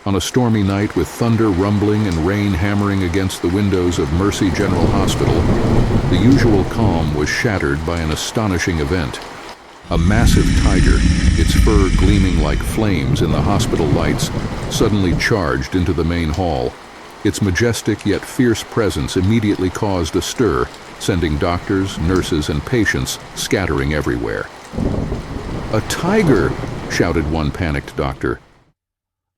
On a stormy night with thunder rumbling and rain hammering against the windows of Mercy General Hospital, the usual calm was shattered by an astonishing event. A massive tiger, its fur gleaming like flames in the hospital lights, suddenly charged into the main hall. Its majestic yet fierce presence immediately caused a stir, sending doctors, nurses, and patients scattering everywhere. "A tiger!" shouted one panicked doctor.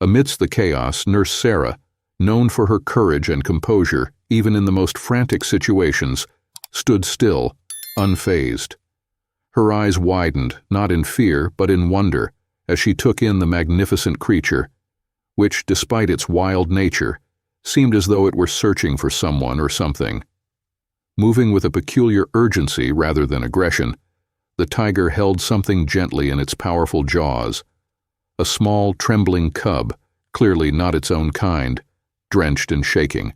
Amidst the chaos, Nurse Sarah, known for her courage and composure, even in the most frantic situations, stood still, unfazed. Her eyes widened, not in fear, but in wonder, as she took in the magnificent creature, which, despite its wild nature, seemed as though it were searching for someone or something. Moving with a peculiar urgency rather than aggression, the tiger held something gently in its powerful jaws. A small, trembling cub, clearly not its own kind, drenched and shaking.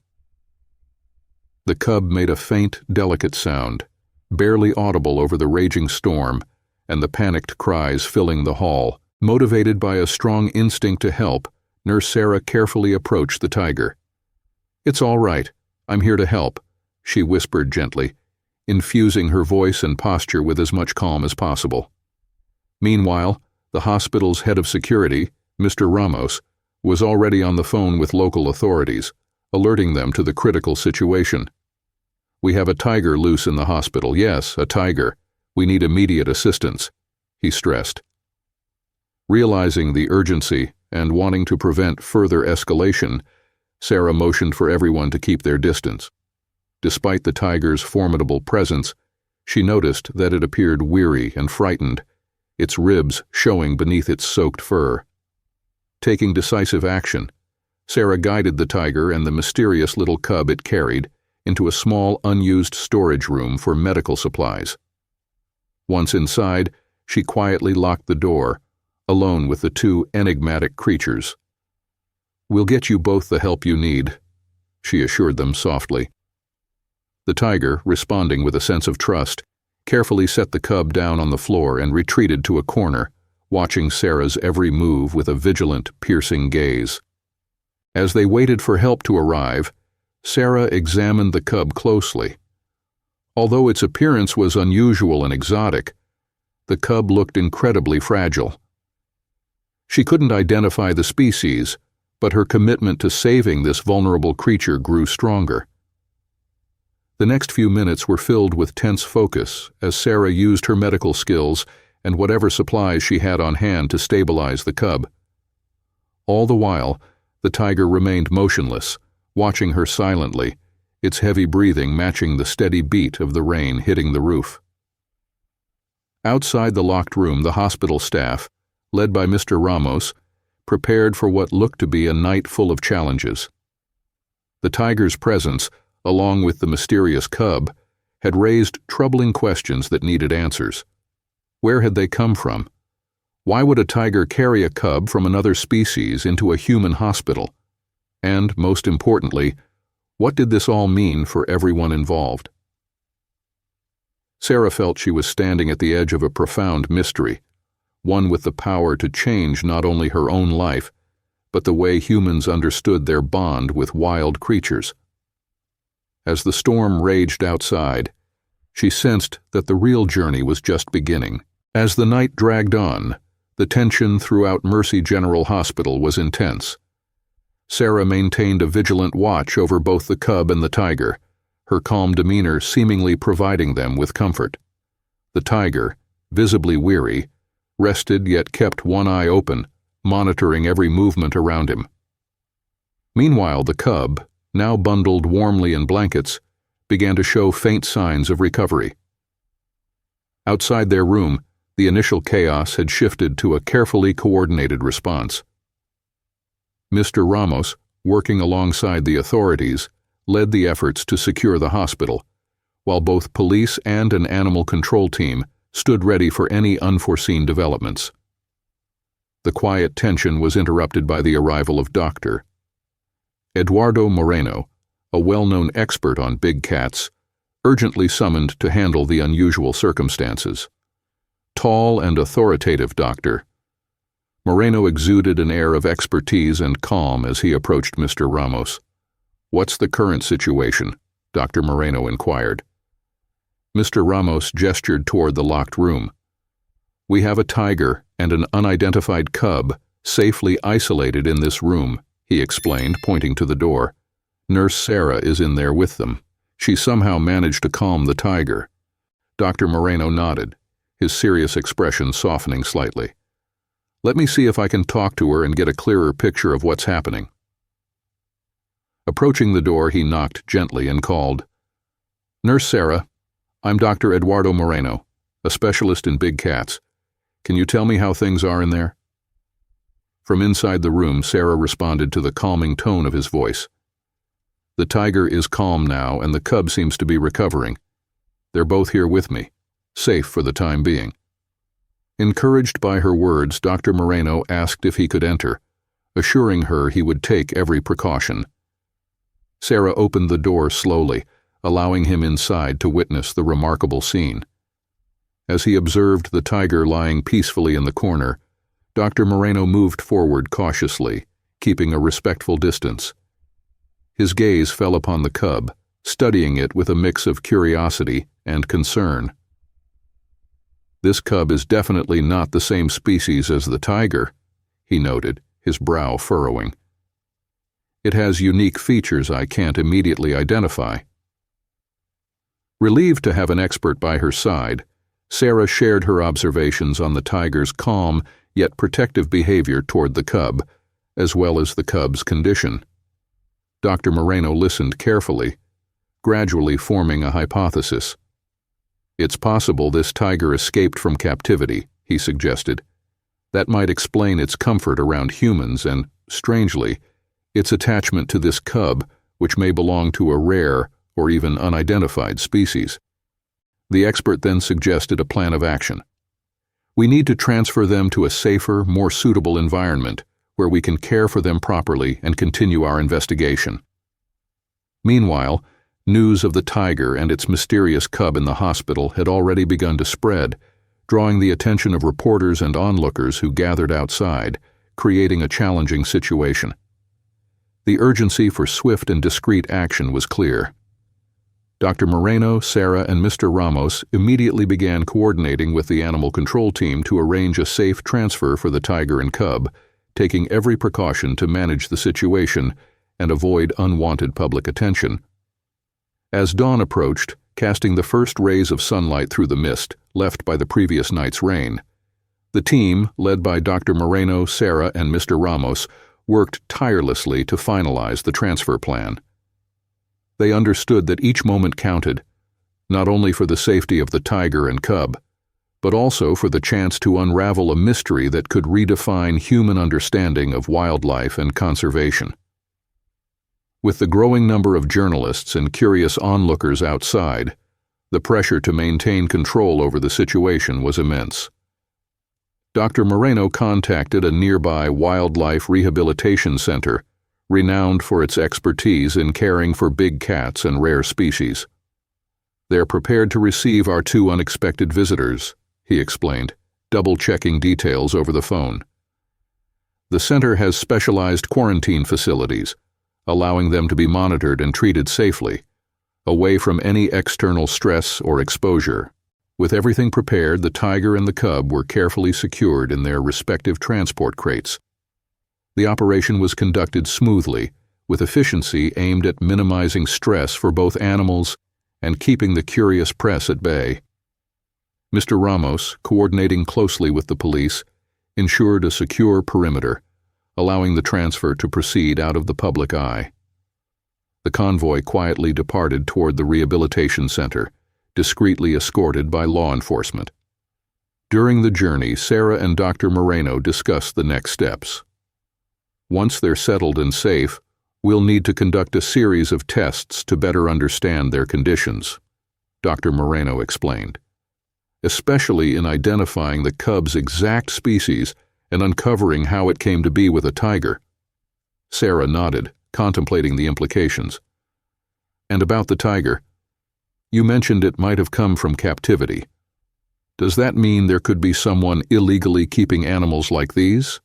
The cub made a faint, delicate sound, barely audible over the raging storm and the panicked cries filling the hall. Motivated by a strong instinct to help, Nurse Sarah carefully approached the tiger. "It's all right. I'm here to help," she whispered gently, infusing her voice and posture with as much calm as possible. Meanwhile, the hospital's head of security, Mr. Ramos, was already on the phone with local authorities, alerting them to the critical situation. "We have a tiger loose in the hospital. Yes, a tiger. We need immediate assistance," he stressed. Realizing the urgency and wanting to prevent further escalation, Sarah motioned for everyone to keep their distance. Despite the tiger's formidable presence, she noticed that it appeared weary and frightened, its ribs showing beneath its soaked fur. Taking decisive action, Sarah guided the tiger and the mysterious little cub it carried into a small, unused storage room for medical supplies. Once inside, she quietly locked the door, alone with the two enigmatic creatures. "We'll get you both the help you need," she assured them softly. The tiger, responding with a sense of trust, carefully set the cub down on the floor and retreated to a corner, watching Sarah's every move with a vigilant, piercing gaze. As they waited for help to arrive, Sarah examined the cub closely. Although its appearance was unusual and exotic, the cub looked incredibly fragile. She couldn't identify the species, but her commitment to saving this vulnerable creature grew stronger. The next few minutes were filled with tense focus as Sarah used her medical skills and whatever supplies she had on hand to stabilize the cub. All the while, the tiger remained motionless, watching her silently, its heavy breathing matching the steady beat of the rain hitting the roof. Outside the locked room, the hospital staff, led by Mr. Ramos, prepared for what looked to be a night full of challenges. The tiger's presence, along with the mysterious cub, had raised troubling questions that needed answers. Where had they come from? Why would a tiger carry a cub from another species into a human hospital? And, most importantly, what did this all mean for everyone involved? Sarah felt she was standing at the edge of a profound mystery, one with the power to change not only her own life, but the way humans understood their bond with wild creatures. As the storm raged outside, she sensed that the real journey was just beginning. As the night dragged on, the tension throughout Mercy General Hospital was intense. Sarah maintained a vigilant watch over both the cub and the tiger, her calm demeanor seemingly providing them with comfort. The tiger, visibly weary, rested yet kept one eye open, monitoring every movement around him. Meanwhile, the cub, now bundled warmly in blankets, began to show faint signs of recovery. Outside their room, the initial chaos had shifted to a carefully coordinated response. Mr. Ramos, working alongside the authorities, led the efforts to secure the hospital, while both police and an animal control team stood ready for any unforeseen developments. The quiet tension was interrupted by the arrival of Dr. Eduardo Moreno, a well-known expert on big cats, urgently summoned to handle the unusual circumstances. Tall and authoritative Dr. Moreno exuded an air of expertise and calm as he approached Mr. Ramos. "What's the current situation?" Dr. Moreno inquired. Mr. Ramos gestured toward the locked room. "We have a tiger and an unidentified cub safely isolated in this room," he explained, pointing to the door. "Nurse Sarah is in there with them. She somehow managed to calm the tiger." Dr. Moreno nodded, his serious expression softening slightly. "Let me see if I can talk to her and get a clearer picture of what's happening." Approaching the door, he knocked gently and called, "Nurse Sarah, I'm Dr. Eduardo Moreno, a specialist in big cats. Can you tell me how things are in there?" From inside the room, Sarah responded to the calming tone of his voice. "The tiger is calm now and the cub seems to be recovering. They're both here with me, safe for the time being." Encouraged by her words, Dr. Moreno asked if he could enter, assuring her he would take every precaution. Sarah opened the door slowly, allowing him inside to witness the remarkable scene. As he observed the tiger lying peacefully in the corner, Dr. Moreno moved forward cautiously, keeping a respectful distance. His gaze fell upon the cub, studying it with a mix of curiosity and concern. "This cub is definitely not the same species as the tiger," he noted, his brow furrowing. "It has unique features I can't immediately identify." Relieved to have an expert by her side, Sarah shared her observations on the tiger's calm yet protective behavior toward the cub, as well as the cub's condition. Dr. Moreno listened carefully, gradually forming a hypothesis. "It's possible this tiger escaped from captivity," he suggested. "That might explain its comfort around humans and, strangely, its attachment to this cub, which may belong to a rare or even unidentified species." The expert then suggested a plan of action. "We need to transfer them to a safer, more suitable environment where we can care for them properly and continue our investigation." Meanwhile, news of the tiger and its mysterious cub in the hospital had already begun to spread, drawing the attention of reporters and onlookers who gathered outside, creating a challenging situation. The urgency for swift and discreet action was clear. Dr. Moreno, Sarah, and Mr. Ramos immediately began coordinating with the animal control team to arrange a safe transfer for the tiger and cub, taking every precaution to manage the situation and avoid unwanted public attention. As dawn approached, casting the first rays of sunlight through the mist left by the previous night's rain, the team, led by Dr. Moreno, Sarah, and Mr. Ramos, worked tirelessly to finalize the transfer plan. They understood that each moment counted, not only for the safety of the tiger and cub, but also for the chance to unravel a mystery that could redefine human understanding of wildlife and conservation. With the growing number of journalists and curious onlookers outside, the pressure to maintain control over the situation was immense. Dr. Moreno contacted a nearby wildlife rehabilitation center, renowned for its expertise in caring for big cats and rare species. "They're prepared to receive our two unexpected visitors," he explained, double-checking details over the phone. "The center has specialized quarantine facilities, allowing them to be monitored and treated safely, away from any external stress or exposure. With everything prepared, the tiger and the cub were carefully secured in their respective transport crates. The operation was conducted smoothly, with efficiency aimed at minimizing stress for both animals and keeping the curious press at bay. Mr. Ramos, coordinating closely with the police, ensured a secure perimeter, allowing the transfer to proceed out of the public eye. The convoy quietly departed toward the rehabilitation center, discreetly escorted by law enforcement. During the journey, Sarah and Dr. Moreno discussed the next steps. "Once they're settled and safe, we'll need to conduct a series of tests to better understand their conditions," Dr. Moreno explained, "especially in identifying the cub's exact species and uncovering how it came to be with a tiger." Sarah nodded, contemplating the implications. "And about the tiger, you mentioned it might have come from captivity. Does that mean there could be someone illegally keeping animals like these?"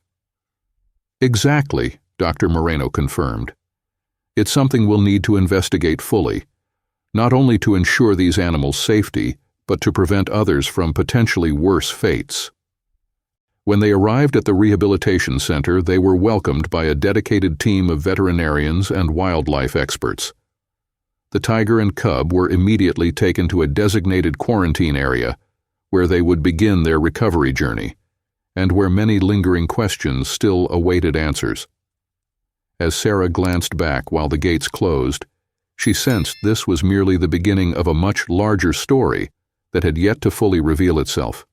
Exactly, Dr. Moreno confirmed. It's something we'll need to investigate fully, not only to ensure these animals' safety, but to prevent others from potentially worse fates. When they arrived at the rehabilitation center, they were welcomed by a dedicated team of veterinarians and wildlife experts. The tiger and cub were immediately taken to a designated quarantine area where they would begin their recovery journey, and where many lingering questions still awaited answers. As Sarah glanced back while the gates closed, she sensed this was merely the beginning of a much larger story that had yet to fully reveal itself.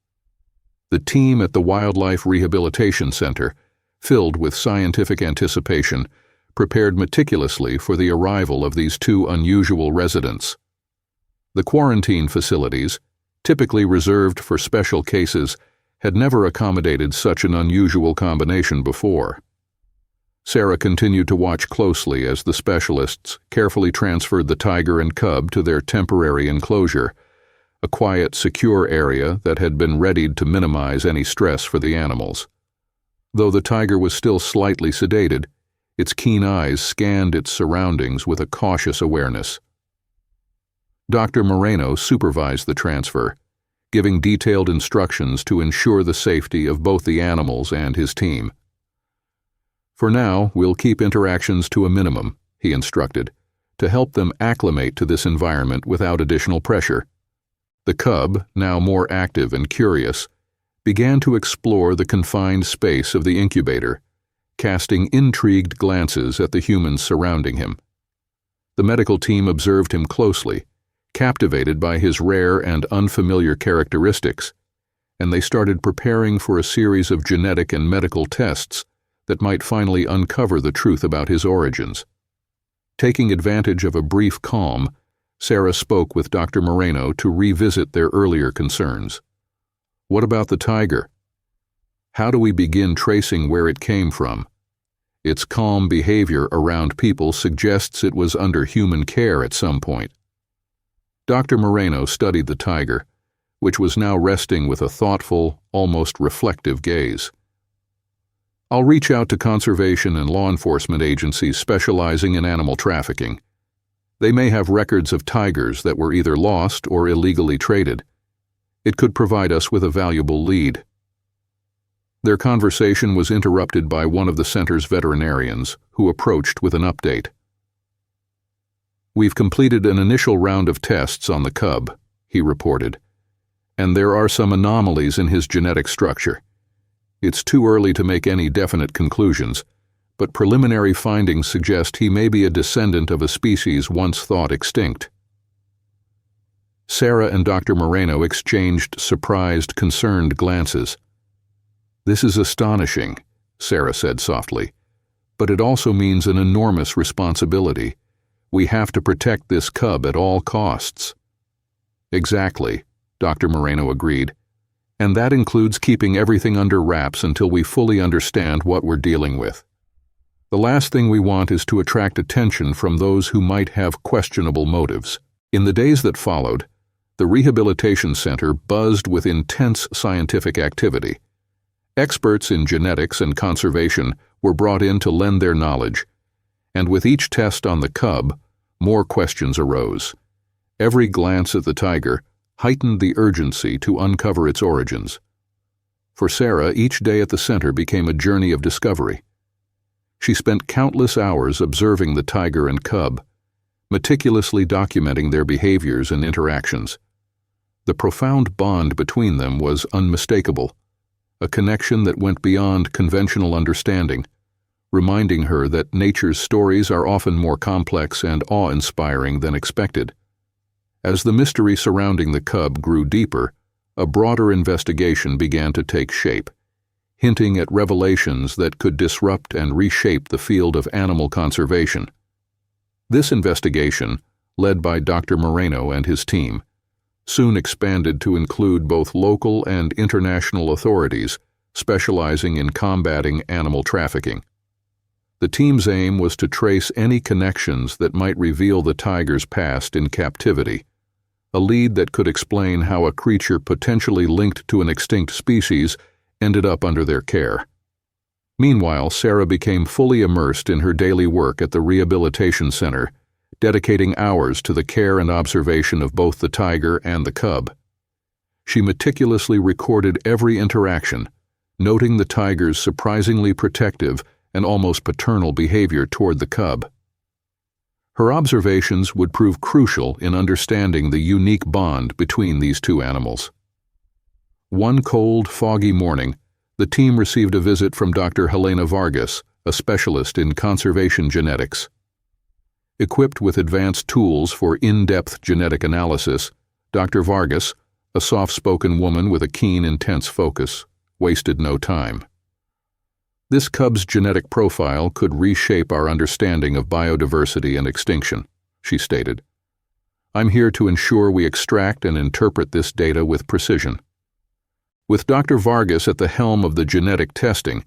The team at the Wildlife Rehabilitation Center, filled with scientific anticipation, prepared meticulously for the arrival of these two unusual residents. The quarantine facilities, typically reserved for special cases, had never accommodated such an unusual combination before. Sarah continued to watch closely as the specialists carefully transferred the tiger and cub to their temporary enclosure, a quiet, secure area that had been readied to minimize any stress for the animals. Though the tiger was still slightly sedated, its keen eyes scanned its surroundings with a cautious awareness. Dr. Moreno supervised the transfer, giving detailed instructions to ensure the safety of both the animals and his team. For now, we'll keep interactions to a minimum, he instructed, to help them acclimate to this environment without additional pressure. The cub, now more active and curious, began to explore the confined space of the incubator, casting intrigued glances at the humans surrounding him. The medical team observed him closely, captivated by his rare and unfamiliar characteristics, and they started preparing for a series of genetic and medical tests that might finally uncover the truth about his origins. Taking advantage of a brief calm, Sarah spoke with Dr. Moreno to revisit their earlier concerns. What about the tiger? How do we begin tracing where it came from? Its calm behavior around people suggests it was under human care at some point. Dr. Moreno studied the tiger, which was now resting with a thoughtful, almost reflective gaze. I'll reach out to conservation and law enforcement agencies specializing in animal trafficking. They may have records of tigers that were either lost or illegally traded. It could provide us with a valuable lead. Their conversation was interrupted by one of the center's veterinarians, who approached with an update. We've completed an initial round of tests on the cub, he reported, and there are some anomalies in his genetic structure. It's too early to make any definite conclusions, but preliminary findings suggest he may be a descendant of a species once thought extinct. Sarah and Dr. Moreno exchanged surprised, concerned glances. This is astonishing, Sarah said softly, but it also means an enormous responsibility. We have to protect this cub at all costs. Exactly, Dr. Moreno agreed, and that includes keeping everything under wraps until we fully understand what we're dealing with. The last thing we want is to attract attention from those who might have questionable motives. In the days that followed, the rehabilitation center buzzed with intense scientific activity. Experts in genetics and conservation were brought in to lend their knowledge, and with each test on the cub, more questions arose. Every glance at the tiger heightened the urgency to uncover its origins. For Sarah, each day at the center became a journey of discovery. She spent countless hours observing the tiger and cub, meticulously documenting their behaviors and interactions. The profound bond between them was unmistakable, a connection that went beyond conventional understanding, reminding her that nature's stories are often more complex and awe-inspiring than expected. As the mystery surrounding the cub grew deeper, a broader investigation began to take shape, hinting at revelations that could disrupt and reshape the field of animal conservation. This investigation, led by Dr. Moreno and his team, soon expanded to include both local and international authorities specializing in combating animal trafficking. The team's aim was to trace any connections that might reveal the tiger's past in captivity, a lead that could explain how a creature potentially linked to an extinct species ended up under their care. Meanwhile, Sarah became fully immersed in her daily work at the rehabilitation center, dedicating hours to the care and observation of both the tiger and the cub. She meticulously recorded every interaction, noting the tiger's surprisingly protective and almost paternal behavior toward the cub. Her observations would prove crucial in understanding the unique bond between these two animals. One cold, foggy morning, the team received a visit from Dr. Helena Vargas, a specialist in conservation genetics. Equipped with advanced tools for in-depth genetic analysis, Dr. Vargas, a soft-spoken woman with a keen, intense focus, wasted no time. This cub's genetic profile could reshape our understanding of biodiversity and extinction, she stated. I'm here to ensure we extract and interpret this data with precision. With Dr. Vargas at the helm of the genetic testing,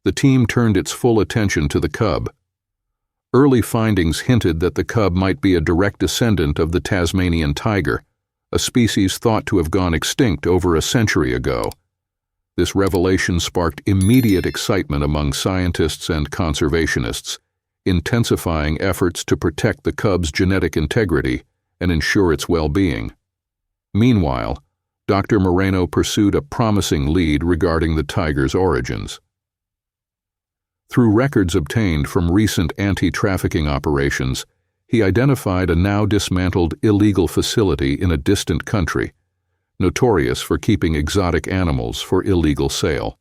the team turned its full attention to the cub. Early findings hinted that the cub might be a direct descendant of the Tasmanian tiger, a species thought to have gone extinct over a century ago. This revelation sparked immediate excitement among scientists and conservationists, intensifying efforts to protect the cub's genetic integrity and ensure its well-being. Meanwhile, Dr. Moreno pursued a promising lead regarding the tiger's origins. Through records obtained from recent anti-trafficking operations, he identified a now dismantled illegal facility in a distant country, notorious for keeping exotic animals for illegal sale.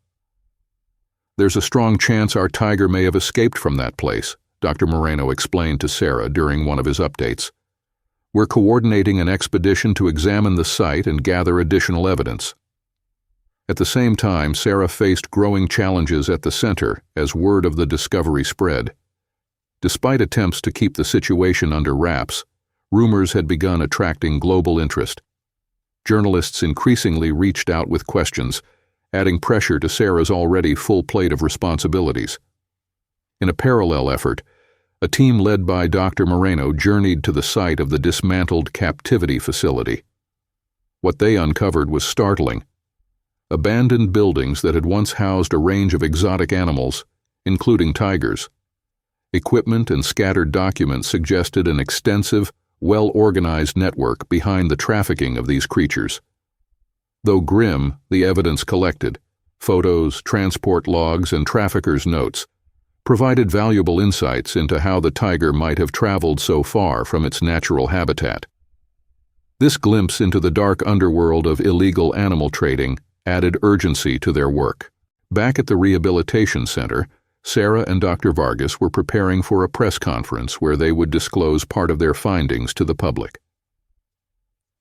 There's a strong chance our tiger may have escaped from that place, Dr. Moreno explained to Sarah during one of his updates. We're coordinating an expedition to examine the site and gather additional evidence. At the same time, Sarah faced growing challenges at the center as word of the discovery spread. Despite attempts to keep the situation under wraps, rumors had begun attracting global interest. Journalists increasingly reached out with questions, adding pressure to Sarah's already full plate of responsibilities. In a parallel effort, a team led by Dr. Moreno journeyed to the site of the dismantled captivity facility. What they uncovered was startling. Abandoned buildings that had once housed a range of exotic animals, including tigers. Equipment and scattered documents suggested an extensive, well-organized network behind the trafficking of these creatures. Though grim, the evidence collected, photos, transport logs, and traffickers' notes, provided valuable insights into how the tiger might have traveled so far from its natural habitat. This glimpse into the dark underworld of illegal animal trading added urgency to their work. Back at the rehabilitation center, Sarah and Dr. Vargas were preparing for a press conference where they would disclose part of their findings to the public.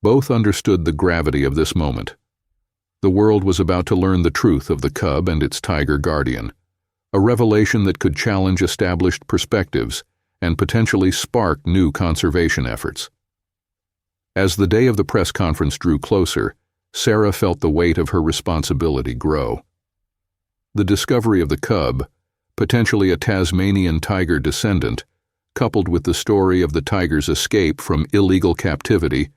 Both understood the gravity of this moment. The world was about to learn the truth of the cub and its tiger guardian, a revelation that could challenge established perspectives and potentially spark new conservation efforts. As the day of the press conference drew closer, Sarah felt the weight of her responsibility grow. The discovery of the cub, potentially a Tasmanian tiger descendant, coupled with the story of the tiger's escape from illegal captivity,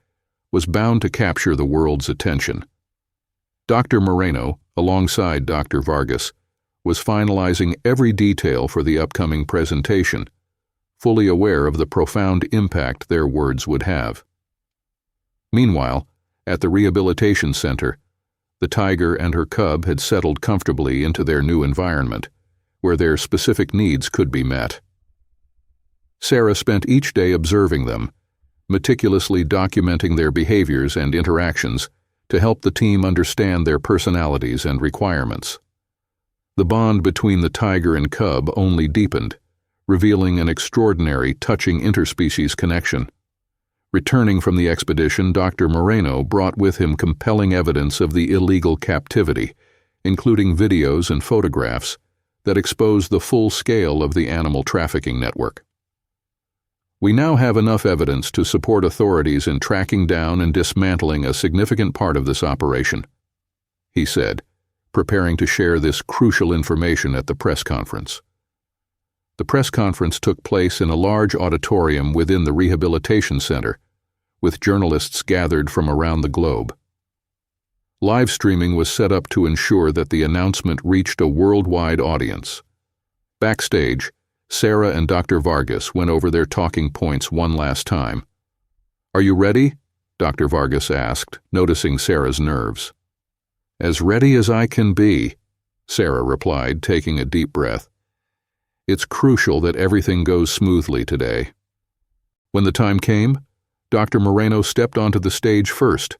was bound to capture the world's attention. Dr. Moreno, alongside Dr. Vargas, was finalizing every detail for the upcoming presentation, fully aware of the profound impact their words would have. Meanwhile, at the rehabilitation center, the tiger and her cub had settled comfortably into their new environment, where their specific needs could be met. Sarah spent each day observing them, meticulously documenting their behaviors and interactions to help the team understand their personalities and requirements. The bond between the tiger and cub only deepened, revealing an extraordinary, touching interspecies connection. Returning from the expedition, Dr. Moreno brought with him compelling evidence of the illegal captivity, including videos and photographs that exposed the full scale of the animal trafficking network. We now have enough evidence to support authorities in tracking down and dismantling a significant part of this operation, he said, preparing to share this crucial information at the press conference. The press conference took place in a large auditorium within the rehabilitation center, with journalists gathered from around the globe. Live streaming was set up to ensure that the announcement reached a worldwide audience, Backstage, Sarah and Dr. Vargas went over their talking points one last time. "Are you ready?" Dr. Vargas asked, noticing Sarah's nerves. "As ready as I can be," Sarah replied, taking a deep breath. "It's crucial that everything goes smoothly today." When the time came, Dr. Moreno stepped onto the stage first.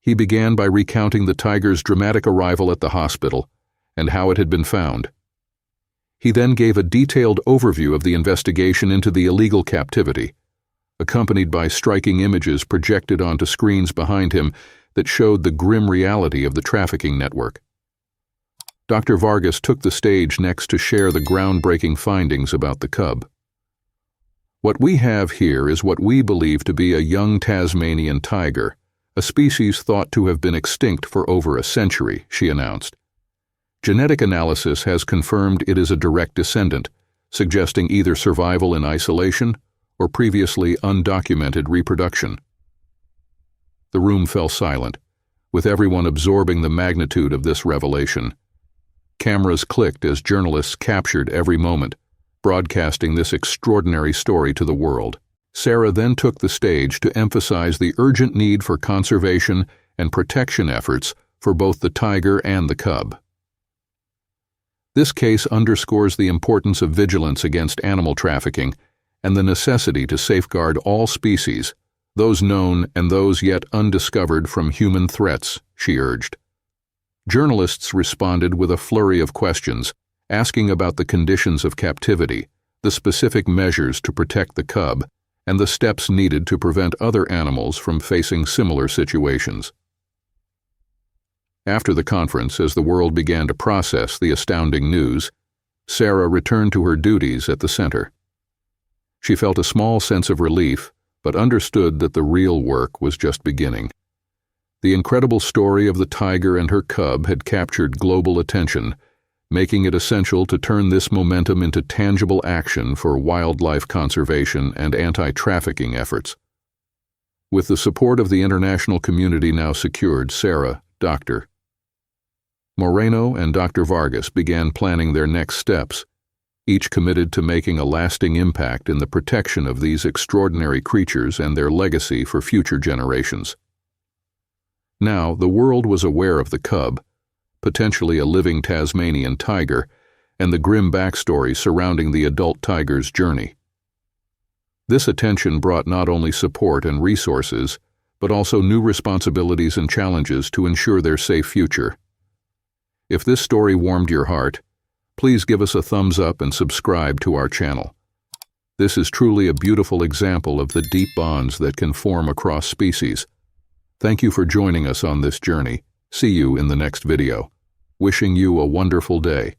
He began by recounting the tiger's dramatic arrival at the hospital and how it had been found. He then gave a detailed overview of the investigation into the illegal captivity, accompanied by striking images projected onto screens behind him that showed the grim reality of the trafficking network. Dr. Vargas took the stage next to share the groundbreaking findings about the cub. "What we have here is what we believe to be a young Tasmanian tiger, a species thought to have been extinct for over a century," she announced. "Genetic analysis has confirmed it is a direct descendant, suggesting either survival in isolation or previously undocumented reproduction." The room fell silent, with everyone absorbing the magnitude of this revelation. Cameras clicked as journalists captured every moment, broadcasting this extraordinary story to the world. Sarah then took the stage to emphasize the urgent need for conservation and protection efforts for both the tiger and the cub. This case underscores the importance of vigilance against animal trafficking and the necessity to safeguard all species, those known and those yet undiscovered, from human threats, she urged. Journalists responded with a flurry of questions, asking about the conditions of captivity, the specific measures to protect the cub, and the steps needed to prevent other animals from facing similar situations. After the conference, as the world began to process the astounding news, Sarah returned to her duties at the center. She felt a small sense of relief, but understood that the real work was just beginning. The incredible story of the tiger and her cub had captured global attention, making it essential to turn this momentum into tangible action for wildlife conservation and anti-trafficking efforts. With the support of the international community now secured, Sarah, Dr. Moreno and Dr. Vargas began planning their next steps, each committed to making a lasting impact in the protection of these extraordinary creatures and their legacy for future generations. Now, the world was aware of the cub, potentially a living Tasmanian tiger, and the grim backstory surrounding the adult tiger's journey. This attention brought not only support and resources, but also new responsibilities and challenges to ensure their safe future. If this story warmed your heart, please give us a thumbs up and subscribe to our channel. This is truly a beautiful example of the deep bonds that can form across species. Thank you for joining us on this journey. See you in the next video. Wishing you a wonderful day.